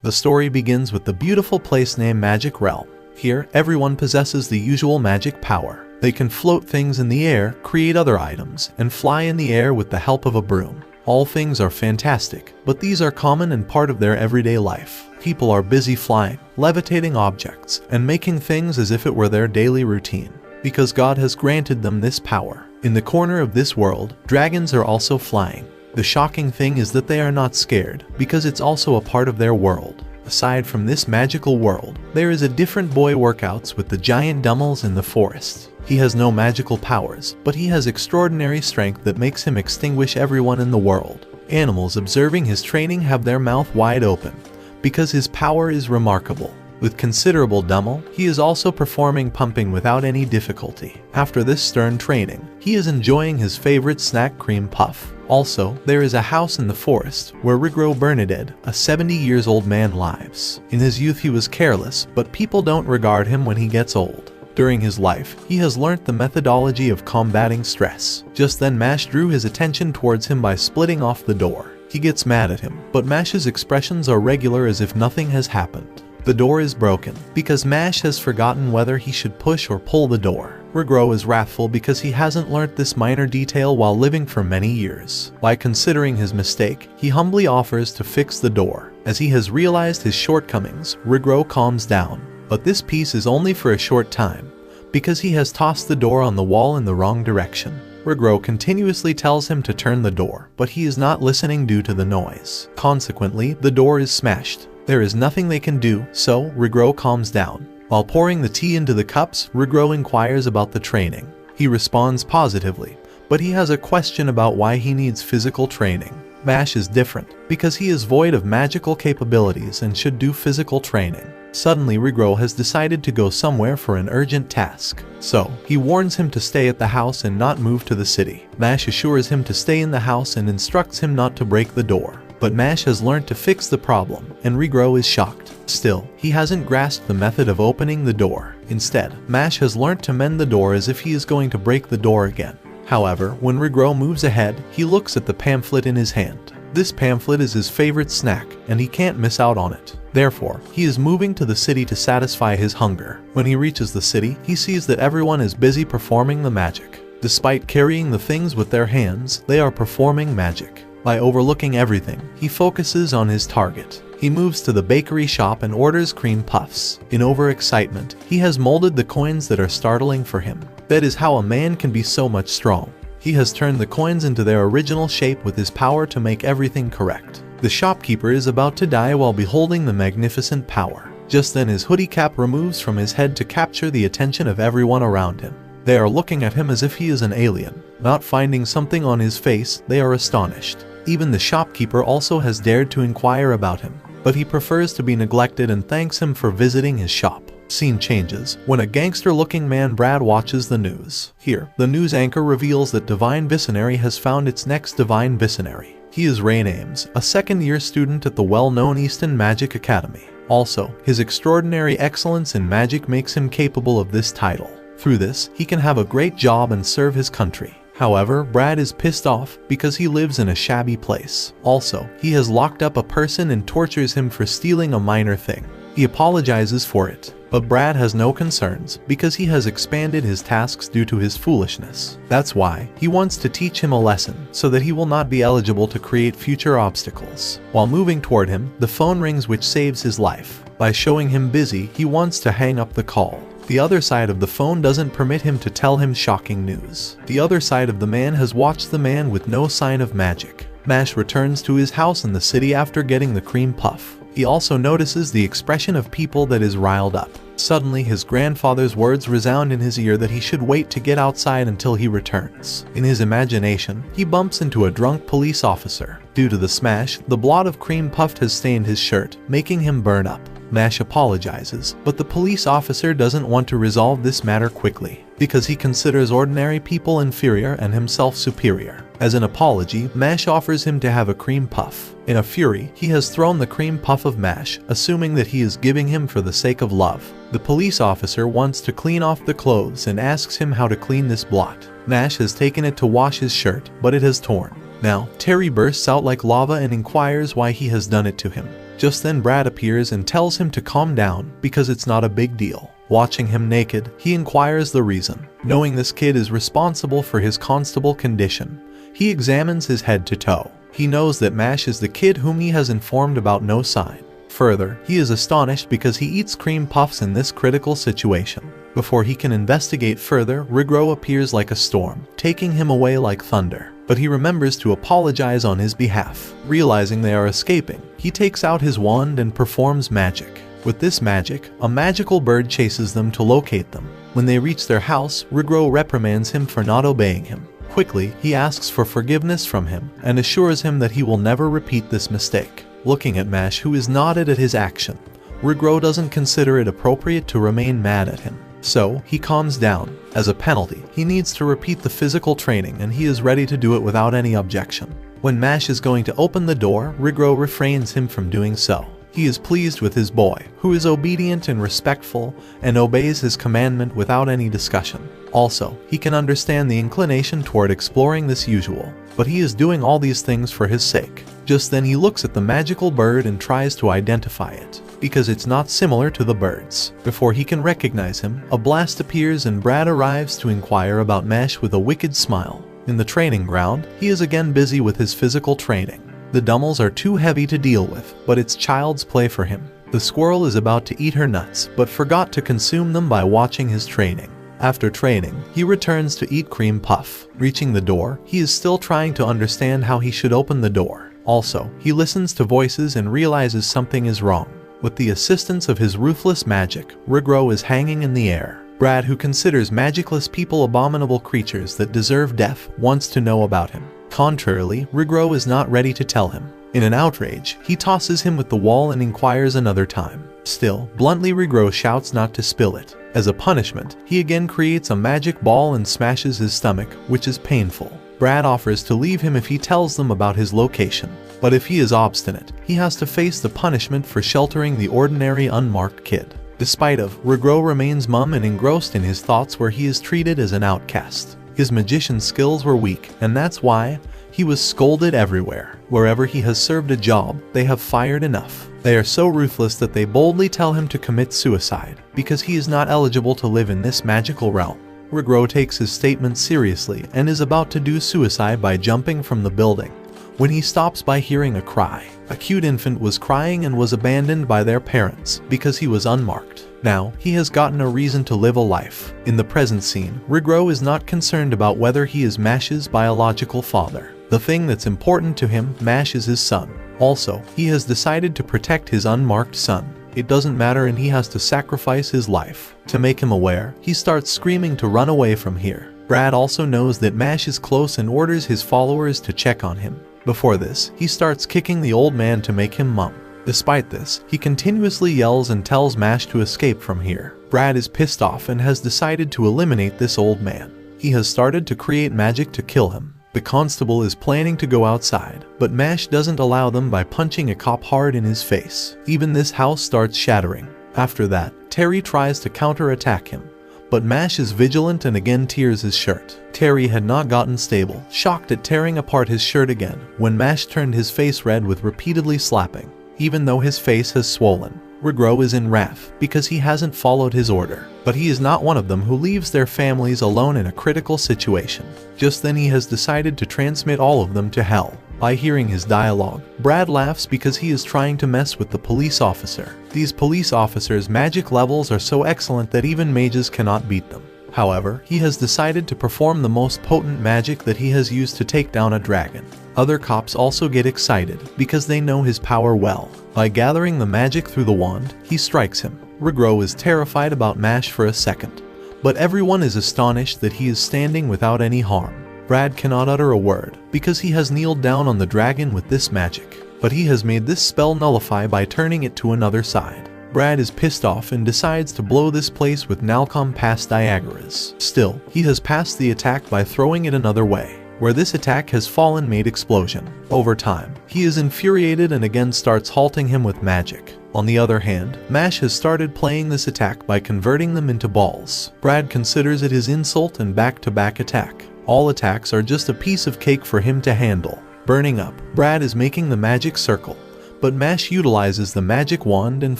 The story begins with the beautiful place named Magic Realm. Here, everyone possesses the usual magic power. They can float things in the air, create other items, and fly in the air with the help of a broom. All things are fantastic, but these are common and part of their everyday life. People are busy flying, levitating objects, and making things as if it were their daily routine, because God has granted them this power. In the corner of this world, dragons are also flying. The shocking thing is that they are not scared, because it's also a part of their world. Aside from this magical world, there is a different boy workouts with the giant dumbbells in the forest. He has no magical powers, but he has extraordinary strength that makes him extinguish everyone in the world. Animals observing his training have their mouth wide open, because his power is remarkable. With considerable dumbbell, he is also performing pumping without any difficulty. After this stern training, he is enjoying his favorite snack cream puff. Also, there is a house in the forest where Rigro Bernadette, a 70-years-old man, lives. In his youth he was careless, but people don't regard him when he gets old. During his life, he has learnt the methodology of combating stress. Just then Mash drew his attention towards him by splitting off the door. He gets mad at him, but Mash's expressions are regular as if nothing has happened. The door is broken, because Mash has forgotten whether he should push or pull the door. Rigro is wrathful because he hasn't learnt this minor detail while living for many years. By considering his mistake, he humbly offers to fix the door. As he has realized his shortcomings, Rigro calms down. But this peace is only for a short time, because he has tossed the door on the wall in the wrong direction. Rigro continuously tells him to turn the door, but he is not listening due to the noise. Consequently, the door is smashed. There is nothing they can do, so Rigro calms down. While pouring the tea into the cups, Rigro inquires about the training. He responds positively, but he has a question about why he needs physical training. Mash is different, because he is void of magical capabilities and should do physical training. Suddenly Rigro has decided to go somewhere for an urgent task. So, he warns him to stay at the house and not move to the city. Mash assures him to stay in the house and instructs him not to break the door. But Mash has learned to fix the problem, and Rigro is shocked. Still, he hasn't grasped the method of opening the door. Instead, Mash has learnt to mend the door as if he is going to break the door again. However, when Rigro moves ahead, he looks at the pamphlet in his hand. This pamphlet is his favorite snack, and he can't miss out on it. Therefore, he is moving to the city to satisfy his hunger. When he reaches the city, he sees that everyone is busy performing the magic. Despite carrying the things with their hands, they are performing magic. By overlooking everything, he focuses on his target. He moves to the bakery shop and orders cream puffs. In overexcitement, he has molded the coins that are startling for him. That is how a man can be so much strong. He has turned the coins into their original shape with his power to make everything correct. The shopkeeper is about to die while beholding the magnificent power. Just then his hoodie cap removes from his head to capture the attention of everyone around him. They are looking at him as if he is an alien. Not finding something on his face, they are astonished. Even the shopkeeper also has dared to inquire about him, but he prefers to be neglected and thanks him for visiting his shop. Scene changes when a gangster-looking man Brad watches the news. Here, the news anchor reveals that Divine Visionary has found its next Divine Visionary. He is Rain Ames, a second-year student at the well-known Easton Magic Academy. Also, his extraordinary excellence in magic makes him capable of this title. Through this, he can have a great job and serve his country. However, Brad is pissed off because he lives in a shabby place. Also, he has locked up a person and tortures him for stealing a minor thing. He apologizes for it, but Brad has no concerns because he has expanded his tasks due to his foolishness. That's why he wants to teach him a lesson so that he will not be eligible to create future obstacles. While moving toward him, the phone rings, which saves his life. By showing him busy, he wants to hang up the call. The other side of the phone doesn't permit him to tell him shocking news. The other side of the man has watched the man with no sign of magic. Mash returns to his house in the city after getting the cream puff. He also notices the expression of people that is riled up. Suddenly, his grandfather's words resound in his ear that he should wait to get outside until he returns. In his imagination, he bumps into a drunk police officer. Due to the smash, the blot of cream puff has stained his shirt, making him burn up. Mash apologizes, but the police officer doesn't want to resolve this matter quickly, because he considers ordinary people inferior and himself superior. As an apology, Mash offers him to have a cream puff. In a fury, he has thrown the cream puff of Mash, assuming that he is giving him for the sake of love. The police officer wants to clean off the clothes and asks him how to clean this blot. Mash has taken it to wash his shirt, but it has torn. Now, Terry bursts out like lava and inquires why he has done it to him. Just then Brad appears and tells him to calm down because it's not a big deal. Watching him naked, he inquires the reason. Knowing this kid is responsible for his constable condition, he examines his head to toe. He knows that Mash is the kid whom he has informed about no sign. Further, he is astonished because he eats cream puffs in this critical situation. Before he can investigate further, Rigro appears like a storm, taking him away like thunder. But he remembers to apologize on his behalf. Realizing they are escaping, he takes out his wand and performs magic. With this magic, a magical bird chases them to locate them. When they reach their house, Rigro reprimands him for not obeying him. Quickly, he asks for forgiveness from him and assures him that he will never repeat this mistake. Looking at Mash, who is nodded at his action, Rigro doesn't consider it appropriate to remain mad at him. So, he calms down. As a penalty, he needs to repeat the physical training and he is ready to do it without any objection. When Mash is going to open the door, Rigro refrains him from doing so. He is pleased with his boy, who is obedient and respectful and obeys his commandment without any discussion. Also, he can understand the inclination toward exploring this usual, but he is doing all these things for his sake. Just then he looks at the magical bird and tries to identify it, because it's not similar to the birds. Before he can recognize him, a blast appears and Brad arrives to inquire about Mash with a wicked smile. In the training ground, he is again busy with his physical training. The dumbbells are too heavy to deal with, but it's child's play for him. The squirrel is about to eat her nuts, but forgot to consume them by watching his training. After training, he returns to eat cream puff. Reaching the door, he is still trying to understand how he should open the door. Also, he listens to voices and realizes something is wrong. With the assistance of his ruthless magic, Rigro is hanging in the air. Brad, who considers magicless people abominable creatures that deserve death, wants to know about him. Contrarily, Rigro is not ready to tell him. In an outrage, he tosses him with the wall and inquires another time. Still, bluntly Rigro shouts not to spill it. As a punishment, he again creates a magic ball and smashes his stomach, which is painful. Brad offers to leave him if he tells them about his location. But if he is obstinate, he has to face the punishment for sheltering the ordinary unmarked kid. Despite of, Rigro remains mum and engrossed in his thoughts where he is treated as an outcast. His magician skills were weak, and that's why he was scolded everywhere. Wherever he has served a job, they have fired enough. They are so ruthless that they boldly tell him to commit suicide, because he is not eligible to live in this magical realm. Rigro takes his statement seriously and is about to do suicide by jumping from the building, when he stops by hearing a cry. A cute infant was crying and was abandoned by their parents because he was unmarked. Now, he has gotten a reason to live a life. In the present scene, Rigro is not concerned about whether he is Mash's biological father. The thing that's important to him, Mash, is his son. Also, he has decided to protect his unmarked son. It doesn't matter and he has to sacrifice his life. To make him aware, he starts screaming to run away from here. Brad also knows that Mash is close and orders his followers to check on him. Before this, he starts kicking the old man to make him mum. Despite this, he continuously yells and tells Mash to escape from here. Brad is pissed off and has decided to eliminate this old man. He has started to create magic to kill him. The constable is planning to go outside, but Mash doesn't allow them by punching a cop hard in his face. Even this house starts shattering. After that, Terry tries to counterattack him, but Mash is vigilant and again tears his shirt. Terry had not gotten stable, shocked at tearing apart his shirt again, when Mash turned his face red with repeatedly slapping. Even though his face has swollen, Rigro is in wrath because he hasn't followed his order. But he is not one of them who leaves their families alone in a critical situation. Just then he has decided to transmit all of them to hell. By hearing his dialogue, Brad laughs because he is trying to mess with the police officer. These police officers' magic levels are so excellent that even mages cannot beat them. However, he has decided to perform the most potent magic that he has used to take down a dragon. Other cops also get excited because they know his power well. By gathering the magic through the wand, he strikes him. Rigro is terrified about Mash for a second, but everyone is astonished that he is standing without any harm. Brad cannot utter a word because he has kneeled down on the dragon with this magic, but he has made this spell nullify by turning it to another side. Brad is pissed off and decides to blow this place with Nalcom past Diagaras. Still, he has passed the attack by throwing it another way, where this attack has fallen made explosion. Over time, he is infuriated and again starts halting him with magic. On the other hand, Mash has started playing this attack by converting them into balls. Brad considers it his insult and back-to-back attack. All attacks are just a piece of cake for him to handle. Burning up, Brad is making the magic circle, but Mash utilizes the magic wand and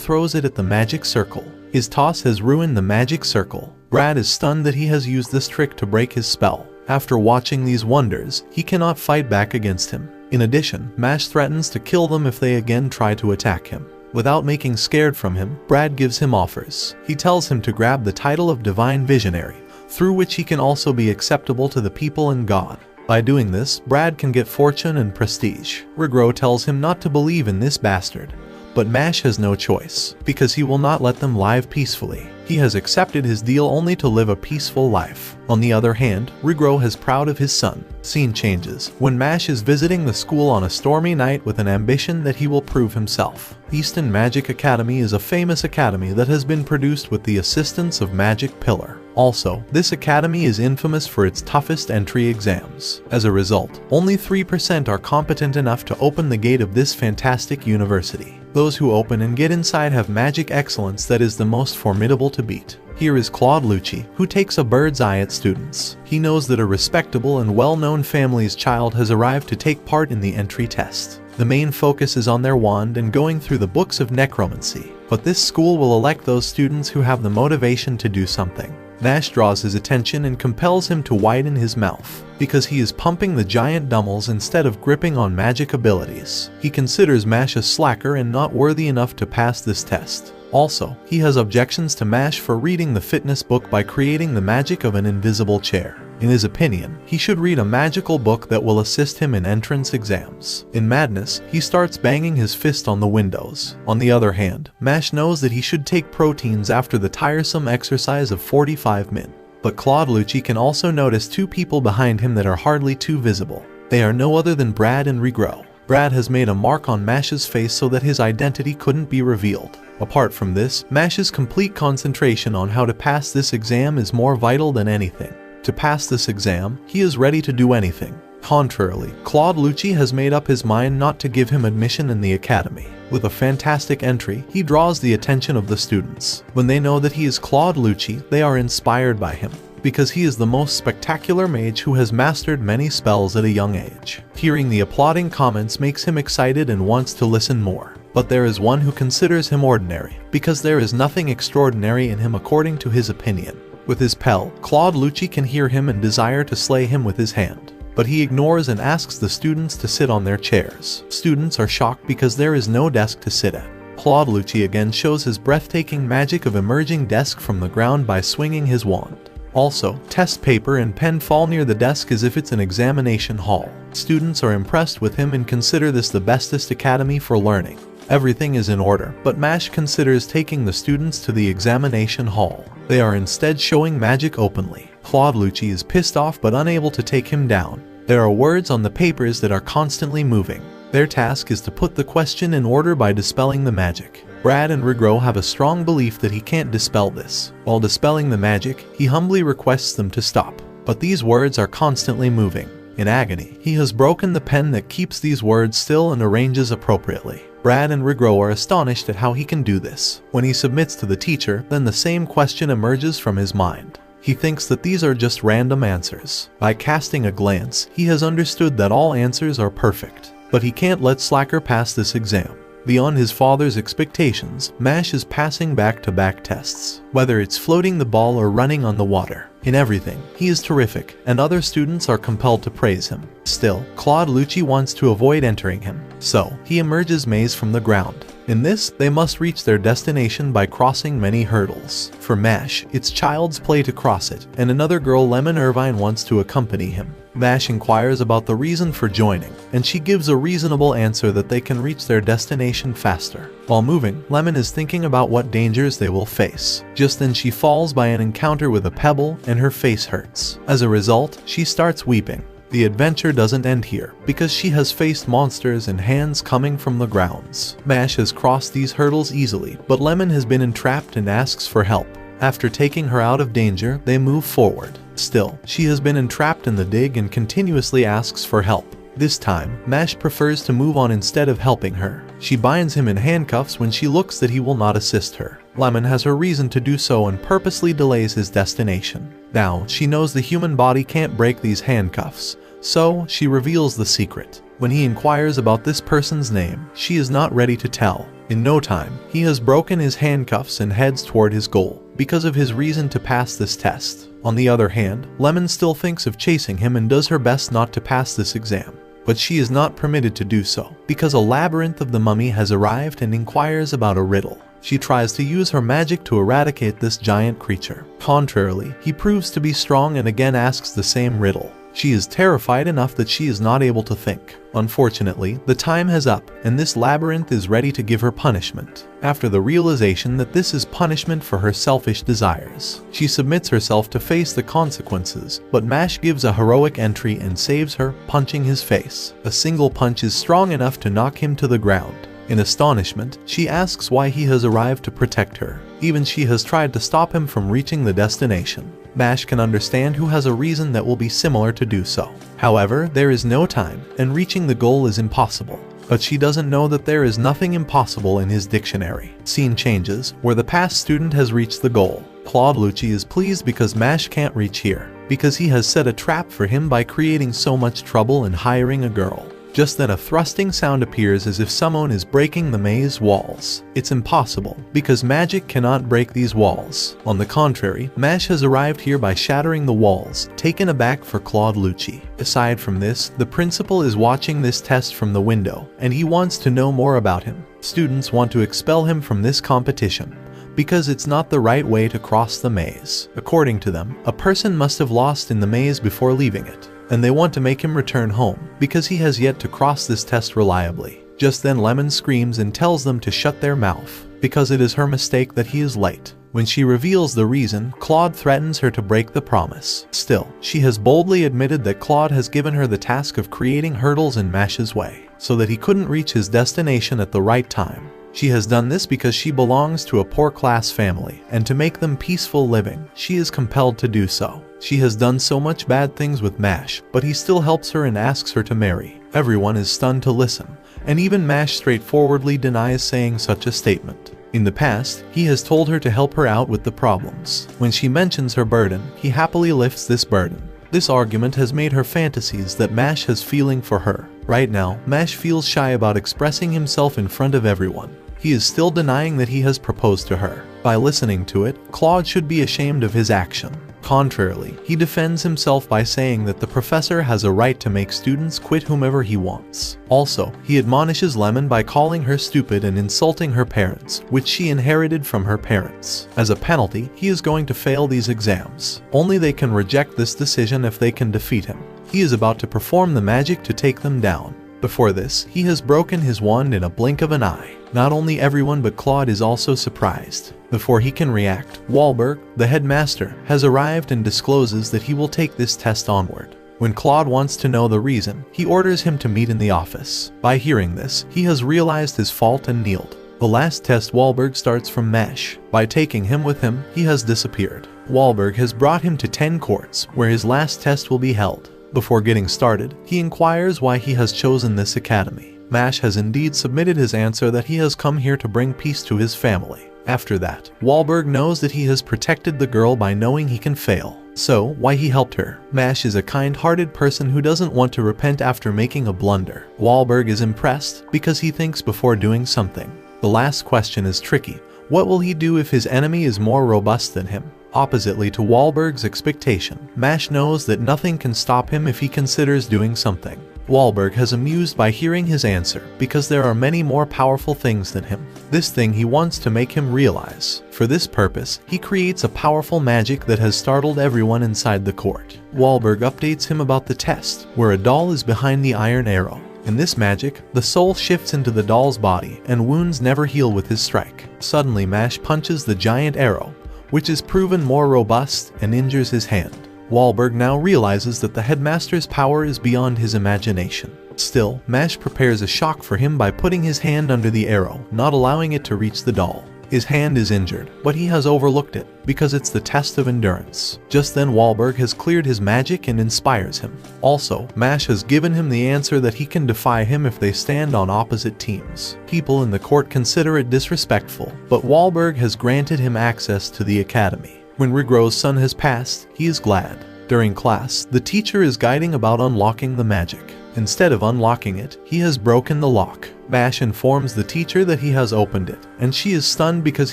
throws it at the magic circle. His toss has ruined the magic circle. Brad is stunned that he has used this trick to break his spell. After watching these wonders, he cannot fight back against him. In addition, Mash threatens to kill them if they again try to attack him. Without making scared from him, Brad gives him offers. He tells him to grab the title of Divine Visionary, through which he can also be acceptable to the people and God. By doing this, Brad can get fortune and prestige. Rigro tells him not to believe in this bastard, but Mash has no choice, because he will not let them live peacefully. He has accepted his deal only to live a peaceful life. On the other hand, Rigro is proud of his son. Scene changes when Mash is visiting the school on a stormy night with an ambition that he will prove himself. Easton Magic Academy is a famous academy that has been produced with the assistance of Magic Pillar. Also, this academy is infamous for its toughest entry exams. As a result, only 3% are competent enough to open the gate of this fantastic university. Those who open and get inside have magic excellence that is the most formidable to beat. Here is Claude Lucci, who takes a bird's eye at students. He knows that a respectable and well-known family's child has arrived to take part in the entry test. The main focus is on their wand and going through the books of necromancy. But this school will elect those students who have the motivation to do something. Mash draws his attention and compels him to widen his mouth, because he is pumping the giant dumbbells instead of gripping on magic abilities. He considers Mash a slacker and not worthy enough to pass this test. Also, he has objections to Mash for reading the fitness book by creating the magic of an invisible chair. In his opinion, he should read a magical book that will assist him in entrance exams. In madness, he starts banging his fist on the windows. On the other hand, Mash knows that he should take proteins after the tiresome exercise of 45 min. But Claude Lucci can also notice two people behind him that are hardly too visible. They are no other than Brad and Rigro. Brad has made a mark on Mash's face so that his identity couldn't be revealed. Apart from this, Mash's complete concentration on how to pass this exam is more vital than anything. To pass this exam, he is ready to do anything. Contrarily, Claude Lucci has made up his mind not to give him admission in the academy. With a fantastic entry, he draws the attention of the students. When they know that he is Claude Lucci, they are inspired by him, because he is the most spectacular mage who has mastered many spells at a young age. Hearing the applauding comments makes him excited and wants to listen more. But there is one who considers him ordinary, because there is nothing extraordinary in him according to his opinion. With his pel, Claude Lucci can hear him and desire to slay him with his hand. But he ignores and asks the students to sit on their chairs. Students are shocked because there is no desk to sit at. Claude Lucci again shows his breathtaking magic of emerging desk from the ground by swinging his wand. Also, test paper and pen fall near the desk as if it's an examination hall. Students are impressed with him and consider this the bestest academy for learning. Everything is in order, but Mash considers taking the students to the examination hall. They are instead showing magic openly. Claude Lucci is pissed off but unable to take him down. There are words on the papers that are constantly moving. Their task is to put the question in order by dispelling the magic. Brad and Rigro have a strong belief that he can't dispel this. While dispelling the magic, he humbly requests them to stop. But these words are constantly moving. In agony, he has broken the pen that keeps these words still and arranges appropriately. Brad and Rigro are astonished at how he can do this. When he submits to the teacher, then the same question emerges from his mind. He thinks that these are just random answers. By casting a glance, he has understood that all answers are perfect. But he can't let Slacker pass this exam. Beyond his father's expectations, Mash is passing back-to-back tests, whether it's floating the ball or running on the water. In everything, he is terrific, and other students are compelled to praise him. Still, Claude Lucci wants to avoid entering him, so he emerges maze from the ground. In this, they must reach their destination by crossing many hurdles. For Mash, it's child's play to cross it, and another girl, Lemon Irvine, wants to accompany him. Mash inquires about the reason for joining, and she gives a reasonable answer that they can reach their destination faster. While moving, Lemon is thinking about what dangers they will face. Just then she falls by an encounter with a pebble and her face hurts. As a result, she starts weeping. The adventure doesn't end here, because she has faced monsters and hands coming from the grounds. Mash has crossed these hurdles easily, but Lemon has been entrapped and asks for help. After taking her out of danger, they move forward. Still, she has been entrapped in the dig and continuously asks for help. This time, Mash prefers to move on instead of helping her. She binds him in handcuffs when she looks that he will not assist her. Lemon has her reason to do so and purposely delays his destination. Now, she knows the human body can't break these handcuffs, so she reveals the secret. When he inquires about this person's name, she is not ready to tell. In no time, he has broken his handcuffs and heads toward his goal because of his reason to pass this test. On the other hand, Lemon still thinks of chasing him and does her best not to pass this exam. But she is not permitted to do so, because a labyrinth of the mummy has arrived and inquires about a riddle. She tries to use her magic to eradicate this giant creature. Contrarily, he proves to be strong and again asks the same riddle. She is terrified enough that she is not able to think. Unfortunately, the time has up, and this labyrinth is ready to give her punishment. After the realization that this is punishment for her selfish desires, she submits herself to face the consequences, but Mash gives a heroic entry and saves her, punching his face. A single punch is strong enough to knock him to the ground. In astonishment, she asks why he has arrived to protect her. Even she has tried to stop him from reaching the destination. Mash can understand who has a reason that will be similar to do so. However, there is no time, and reaching the goal is impossible. But she doesn't know that there is nothing impossible in his dictionary. Scene changes, where the past student has reached the goal. Claude Lucci is pleased because Mash can't reach here, because he has set a trap for him by creating so much trouble and hiring a girl. Just then a thrusting sound appears as if someone is breaking the maze walls. It's impossible, because magic cannot break these walls. On the contrary, Mash has arrived here by shattering the walls, taken aback for Claude Lucci. Aside from this, the principal is watching this test from the window, and he wants to know more about him. Students want to expel him from this competition, because it's not the right way to cross the maze. According to them, a person must have lost in the maze before leaving it, and they want to make him return home, because he has yet to cross this test reliably. Just then Lemon screams and tells them to shut their mouth, because it is her mistake that he is late. When she reveals the reason, Claude threatens her to break the promise. Still, she has boldly admitted that Claude has given her the task of creating hurdles in Mash's way, so that he couldn't reach his destination at the right time. She has done this because she belongs to a poor-class family, and to make them peaceful living, she is compelled to do so. She has done so much bad things with Mash, but he still helps her and asks her to marry. Everyone is stunned to listen, and even Mash straightforwardly denies saying such a statement. In the past, he has told her to help her out with the problems. When she mentions her burden, he happily lifts this burden. This argument has made her fantasies that Mash has feeling for her. Right now, Mash feels shy about expressing himself in front of everyone. He is still denying that he has proposed to her. By listening to it, Claude should be ashamed of his action. Contrarily, he defends himself by saying that the professor has a right to make students quit whomever he wants. Also, he admonishes Lemon by calling her stupid and insulting her parents, which she inherited from her parents. As a penalty, he is going to fail these exams. Only they can reject this decision if they can defeat him. He is about to perform the magic to take them down. Before this, he has broken his wand in a blink of an eye. Not only everyone but Claude is also surprised. Before he can react, Wahlberg, the headmaster, has arrived and discloses that he will take this test onward. When Claude wants to know the reason, he orders him to meet in the office. By hearing this, he has realized his fault and kneeled. The last test Wahlberg starts from Mash. By taking him with him, he has disappeared. Wahlberg has brought him to 10 courts, where his last test will be held. Before getting started, he inquires why he has chosen this academy. Mash has indeed submitted his answer that he has come here to bring peace to his family. After that, Wahlberg knows that he has protected the girl by knowing he can fail. So, why he helped her? Mash is a kind-hearted person who doesn't want to repent after making a blunder. Wahlberg is impressed because he thinks before doing something. The last question is tricky. What will he do if his enemy is more robust than him? Oppositely to Wahlberg's expectation, Mash knows that nothing can stop him if he considers doing something. Wahlberg has amused by hearing his answer because there are many more powerful things than him. This thing he wants to make him realize. For this purpose, he creates a powerful magic that has startled everyone inside the court. Wahlberg updates him about the test, where a doll is behind the iron arrow. In this magic, the soul shifts into the doll's body and wounds never heal with his strike. Suddenly Mash punches the giant arrow, which is proven more robust, and injures his hand. Wahlberg now realizes that the headmaster's power is beyond his imagination. Still, Mash prepares a shock for him by putting his hand under the arrow, not allowing it to reach the doll. His hand is injured, but he has overlooked it, because it's the test of endurance. Just then Wahlberg has cleared his magic and inspires him. Also, Mash has given him the answer that he can defy him if they stand on opposite teams. People in the court consider it disrespectful, but Wahlberg has granted him access to the academy. When Rigro's son has passed, he is glad. During class, the teacher is guiding about unlocking the magic. Instead of unlocking it, he has broken the lock. Mash informs the teacher that he has opened it, and she is stunned because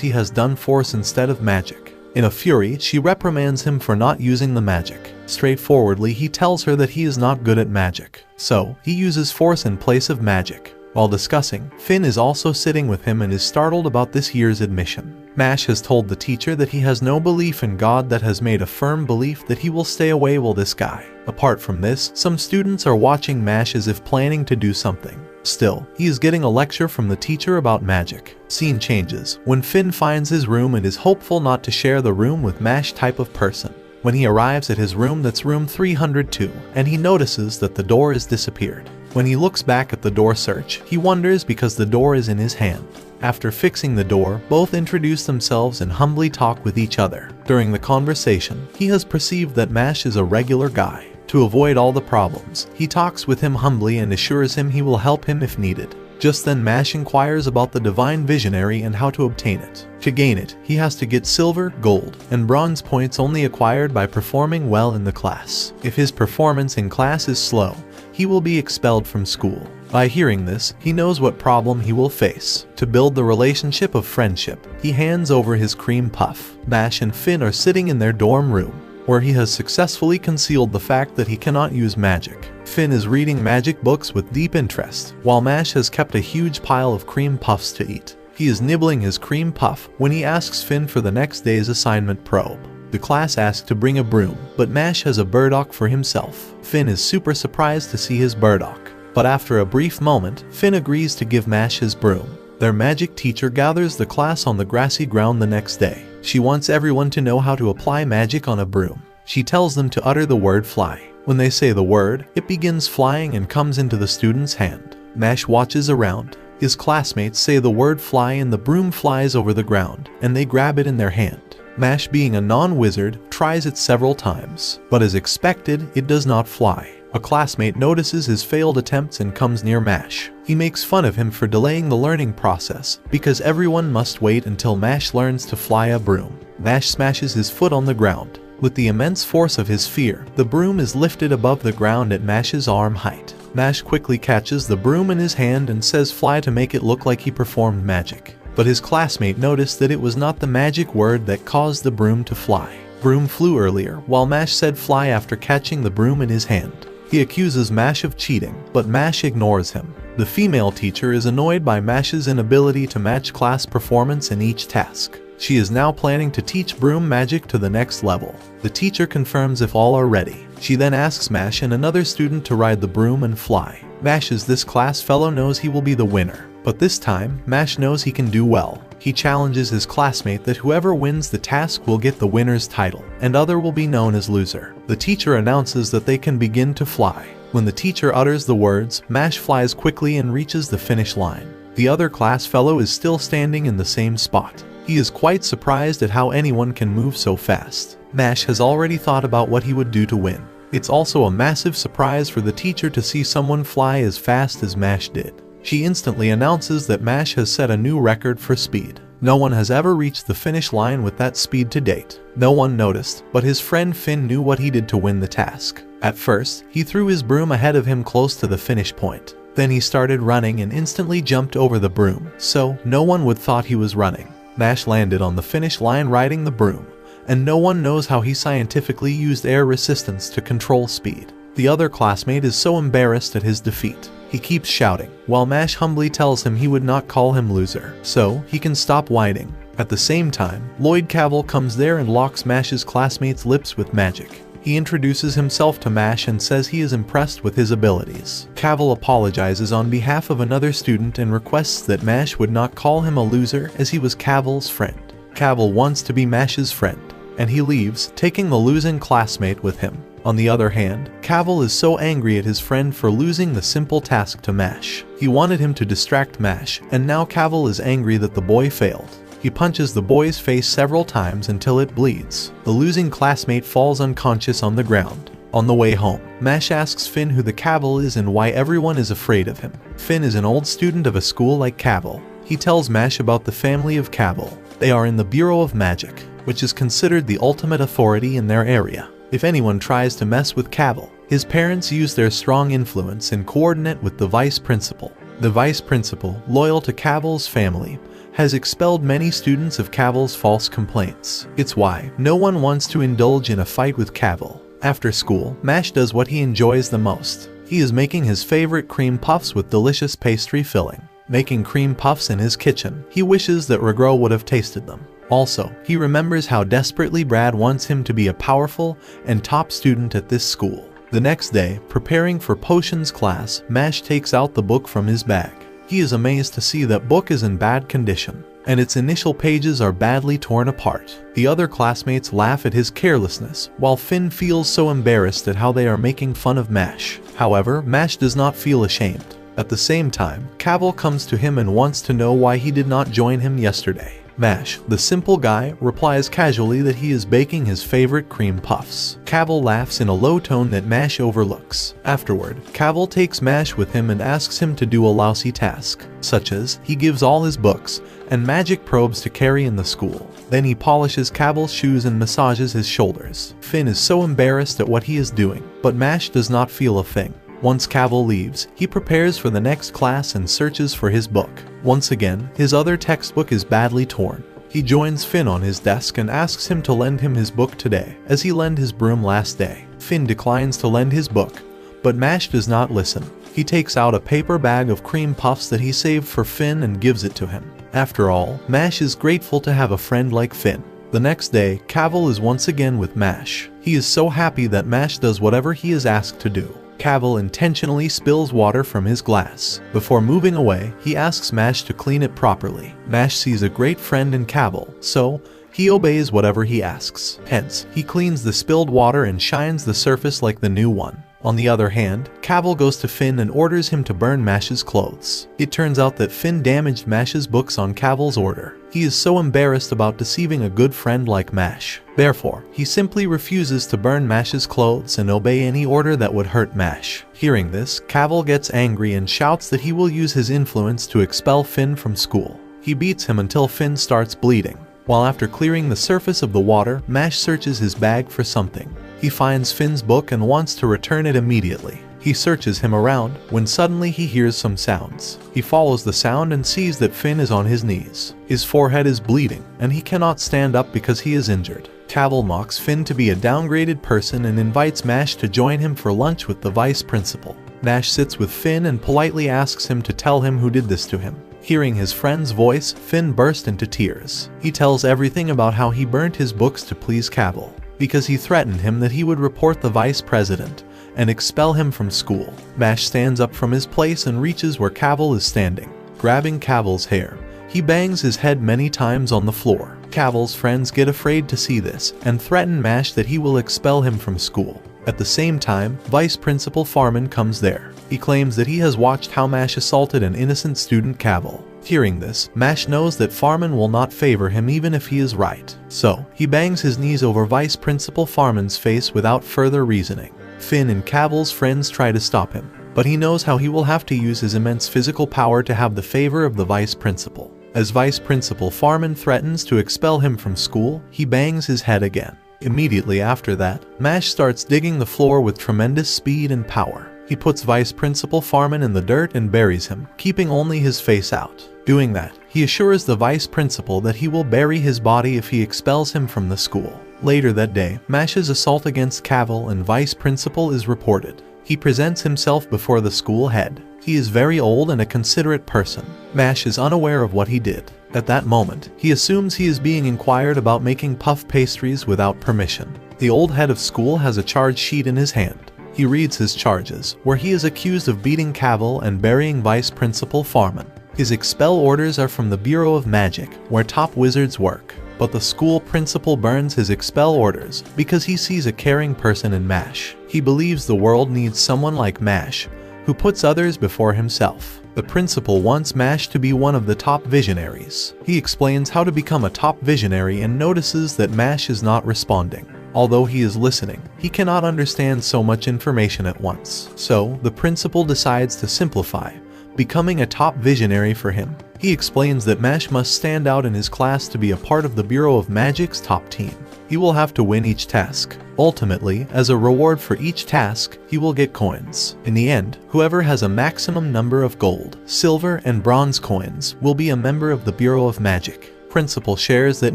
he has done force instead of magic. In a fury, she reprimands him for not using the magic. Straightforwardly, he tells her that he is not good at magic, so he uses force in place of magic. While discussing, Finn is also sitting with him and is startled about this year's admission. Mash has told the teacher that he has no belief in God, that has made a firm belief that he will stay away while this guy. Apart from this, some students are watching Mash as if planning to do something. Still, he is getting a lecture from the teacher about magic. Scene changes when Finn finds his room and is hopeful not to share the room with Mash type of person. When he arrives at his room, that's room 302, and he notices that the door has disappeared. When he looks back at the door search, he wonders because the door is in his hand. After fixing the door, both introduce themselves and humbly talk with each other. During the conversation, he has perceived that Mash is a regular guy. To avoid all the problems, he talks with him humbly and assures him he will help him if needed. Just then Mash inquires about the divine visionary and how to obtain it. To gain it, he has to get silver, gold, and bronze points only acquired by performing well in the class. If his performance in class is slow, he will be expelled from school. By hearing this, he knows what problem he will face. To build the relationship of friendship, he hands over his cream puff. Mash and Finn are sitting in their dorm room, where he has successfully concealed the fact that he cannot use magic. Finn is reading magic books with deep interest, while Mash has kept a huge pile of cream puffs to eat. He is nibbling his cream puff when he asks Finn for the next day's assignment probe. The class asks to bring a broom, but Mash has a burdock for himself. Finn is super surprised to see his burdock, but after a brief moment, Finn agrees to give Mash his broom. Their magic teacher gathers the class on the grassy ground the next day. She wants everyone to know how to apply magic on a broom. She tells them to utter the word fly. When they say the word, it begins flying and comes into the student's hand. Mash watches around. His classmates say the word fly and the broom flies over the ground, and they grab it in their hand. Mash, being a non-wizard, tries it several times, but as expected, it does not fly. A classmate notices his failed attempts and comes near Mash. He makes fun of him for delaying the learning process, because everyone must wait until Mash learns to fly a broom. Mash smashes his foot on the ground. With the immense force of his fear, the broom is lifted above the ground at Mash's arm height. Mash quickly catches the broom in his hand and says fly to make it look like he performed magic. But his classmate noticed that it was not the magic word that caused the broom to fly. Broom flew earlier, while Mash said fly after catching the broom in his hand. He accuses Mash of cheating, but Mash ignores him. The female teacher is annoyed by Mash's inability to match class performance in each task. She is now planning to teach broom magic to the next level. The teacher confirms if all are ready. She then asks Mash and another student to ride the broom and fly. Mash, as this class fellow, knows he will be the winner. But this time, Mash knows he can do well. He challenges his classmate that whoever wins the task will get the winner's title, and other will be known as loser. The teacher announces that they can begin to fly. When the teacher utters the words, Mash flies quickly and reaches the finish line. The other class fellow is still standing in the same spot. He is quite surprised at how anyone can move so fast. Mash has already thought about what he would do to win. It's also a massive surprise for the teacher to see someone fly as fast as Mash did. She instantly announces that Mash has set a new record for speed. No one has ever reached the finish line with that speed to date. No one noticed, but his friend Finn knew what he did to win the task. At first, he threw his broom ahead of him close to the finish point. Then he started running and instantly jumped over the broom, so no one would thought he was running. Mash landed on the finish line riding the broom, and no one knows how he scientifically used air resistance to control speed. The other classmate is so embarrassed at his defeat. He keeps shouting, while Mash humbly tells him he would not call him loser, so he can stop whining. At the same time, Lloyd Cavil comes there and locks Mash's classmate's lips with magic. He introduces himself to Mash and says he is impressed with his abilities. Cavil apologizes on behalf of another student and requests that Mash would not call him a loser as he was Cavil's friend. Cavil wants to be Mash's friend, and he leaves, taking the losing classmate with him. On the other hand, Cavil is so angry at his friend for losing the simple task to Mash. He wanted him to distract Mash, and now Cavil is angry that the boy failed. He punches the boy's face several times until it bleeds. The losing classmate falls unconscious on the ground. On the way home, Mash asks Finn who the Cavil is and why everyone is afraid of him. Finn is an old student of a school like Cavil. He tells Mash about the family of Cavil. They are in the Bureau of Magic, which is considered the ultimate authority in their area. If anyone tries to mess with Cavil, His parents use their strong influence and coordinate with the vice principal. The vice principal, loyal to Cavill's family, has expelled many students of Cavill's false complaints. It's why no one wants to indulge in a fight with Cavill. After school, Mash does what he enjoys the most. He is making his favorite cream puffs with delicious pastry filling. Making cream puffs in his kitchen, he wishes that Regro would have tasted them. Also, he remembers how desperately Brad wants him to be a powerful and top student at this school. The next day, preparing for potions class, Mash takes out the book from his bag. He is amazed to see that book is in bad condition, and its initial pages are badly torn apart. The other classmates laugh at his carelessness, while Finn feels so embarrassed at how they are making fun of Mash. However, Mash does not feel ashamed. At the same time, Cavill comes to him and wants to know why he did not join him yesterday. Mash, the simple guy, replies casually that he is baking his favorite cream puffs. Cavill laughs in a low tone that Mash overlooks. Afterward, Cavill takes Mash with him and asks him to do a lousy task, such as he gives all his books and magic probes to carry in the school. Then he polishes Cavill's shoes and massages his shoulders. Finn is so embarrassed at what he is doing, but Mash does not feel a thing. Once Cavill leaves, he prepares for the next class and searches for his book. Once again, his other textbook is badly torn. He joins Finn on his desk and asks him to lend him his book today, as he lent his broom last day. Finn declines to lend his book, but Mash does not listen. He takes out a paper bag of cream puffs that he saved for Finn and gives it to him. After all, Mash is grateful to have a friend like Finn. The next day, Cavill is once again with Mash. He is so happy that Mash does whatever he is asked to do. Cavill intentionally spills water from his glass. Before moving away, he asks Mash to clean it properly. Mash sees a great friend in Cavill, so he obeys whatever he asks. Hence, he cleans the spilled water and shines the surface like the new one. On the other hand, Cavill goes to Finn and orders him to burn Mash's clothes. It turns out that Finn damaged Mash's books on Cavill's order. He is so embarrassed about deceiving a good friend like Mash. Therefore, he simply refuses to burn Mash's clothes and obey any order that would hurt Mash. Hearing this, Cavill gets angry and shouts that he will use his influence to expel Finn from school. He beats him until Finn starts bleeding. While after clearing the surface of the water, Mash searches his bag for something. He finds Finn's book and wants to return it immediately. He searches him around, when suddenly he hears some sounds. He follows the sound and sees that Finn is on his knees. His forehead is bleeding, and he cannot stand up because he is injured. Cavill mocks Finn to be a downgraded person and invites Mash to join him for lunch with the vice principal. Mash sits with Finn and politely asks him to tell him who did this to him. Hearing his friend's voice, Finn burst into tears. He tells everything about how he burnt his books to please Cavill, because he threatened him that he would report the vice president and expel him from school. Mash stands up from his place and reaches where Cavill is standing. Grabbing Cavill's hair, he bangs his head many times on the floor. Cavill's friends get afraid to see this and threaten Mash that he will expel him from school. At the same time, Vice Principal Farman comes there. He claims that he has watched how Mash assaulted an innocent student Cavill. Hearing this, Mash knows that Farman will not favor him even if he is right. So, he bangs his knees over Vice Principal Farman's face without further reasoning. Finn and Cavill's friends try to stop him, but he knows how he will have to use his immense physical power to have the favor of the Vice Principal. As Vice Principal Farman threatens to expel him from school, he bangs his head again. Immediately after that, Mash starts digging the floor with tremendous speed and power. He puts Vice Principal Farman in the dirt and buries him, keeping only his face out. Doing that, he assures the Vice Principal that he will bury his body if he expels him from the school. Later that day, Mash's assault against Cavill and Vice Principal is reported. He presents himself before the school head. He is very old and a considerate person. Mash is unaware of what he did. At that moment, he assumes he is being inquired about making puff pastries without permission. The old head of school has a charge sheet in his hand. He reads his charges, where he is accused of beating Cavill and burying Vice Principal Farman. His expel orders are from the Bureau of Magic, where top wizards work. But the school principal burns his expel orders because he sees a caring person in Mash. He believes the world needs someone like Mash, who puts others before himself. The principal wants Mash to be one of the top visionaries. He explains how to become a top visionary and notices that Mash is not responding. Although he is listening, he cannot understand so much information at once. So, the principal decides to simplify, becoming a top visionary for him. He explains that Mash must stand out in his class to be a part of the Bureau of Magic's top team. He will have to win each task. Ultimately, as a reward for each task, he will get coins. In the end, whoever has a maximum number of gold, silver, and bronze coins will be a member of the Bureau of Magic. Principal shares that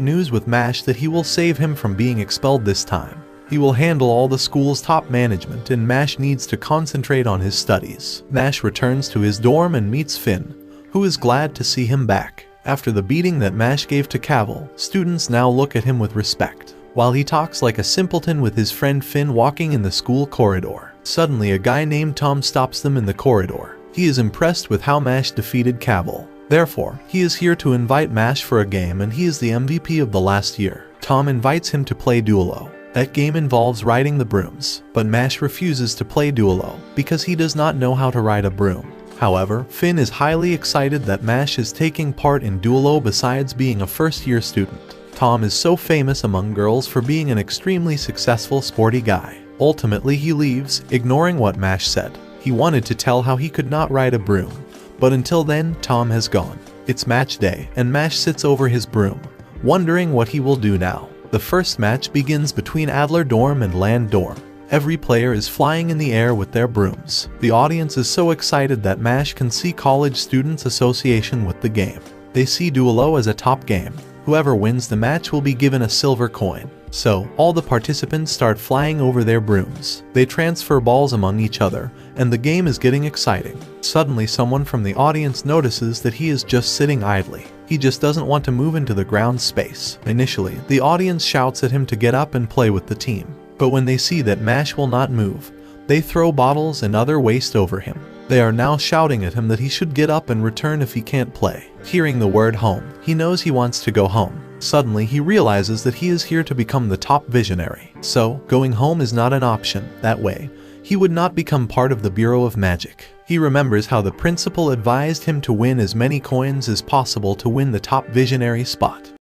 news with Mash that he will save him from being expelled this time. He will handle all the school's top management and Mash needs to concentrate on his studies. Mash returns to his dorm and meets Finn, who is glad to see him back. After the beating that Mash gave to Cavill, students now look at him with respect. While he talks like a simpleton with his friend Finn walking in the school corridor, suddenly a guy named Tom stops them in the corridor. He is impressed with how Mash defeated Cavill. Therefore, he is here to invite Mash for a game and he is the MVP of the last year. Tom invites him to play Duelo. That game involves riding the brooms, but Mash refuses to play Duelo because he does not know how to ride a broom. However, Finn is highly excited that Mash is taking part in Duelo besides being a first-year student. Tom is so famous among girls for being an extremely successful sporty guy. Ultimately, he leaves, ignoring what Mash said. He wanted to tell how he could not ride a broom, but until then, Tom has gone. It's match day, and Mash sits over his broom, wondering what he will do now. The first match begins between Adler Dorm and Land Dorm. Every player is flying in the air with their brooms. The audience is so excited that Mash can see College Students Association with the game. They see Duelo as a top game. Whoever wins the match will be given a silver coin. So, all the participants start flying over their brooms. They transfer balls among each other, and the game is getting exciting. Suddenly, someone from the audience notices that he is just sitting idly. He just doesn't want to move into the ground space. Initially, the audience shouts at him to get up and play with the team. But when they see that Mash will not move, they throw bottles and other waste over him. They are now shouting at him that he should get up and return if he can't play. Hearing the word home, he knows he wants to go home. Suddenly, he realizes that he is here to become the top visionary. So, going home is not an option. That way, he would not become part of the Bureau of Magic. He remembers how the principal advised him to win as many coins as possible to win the top visionary spot.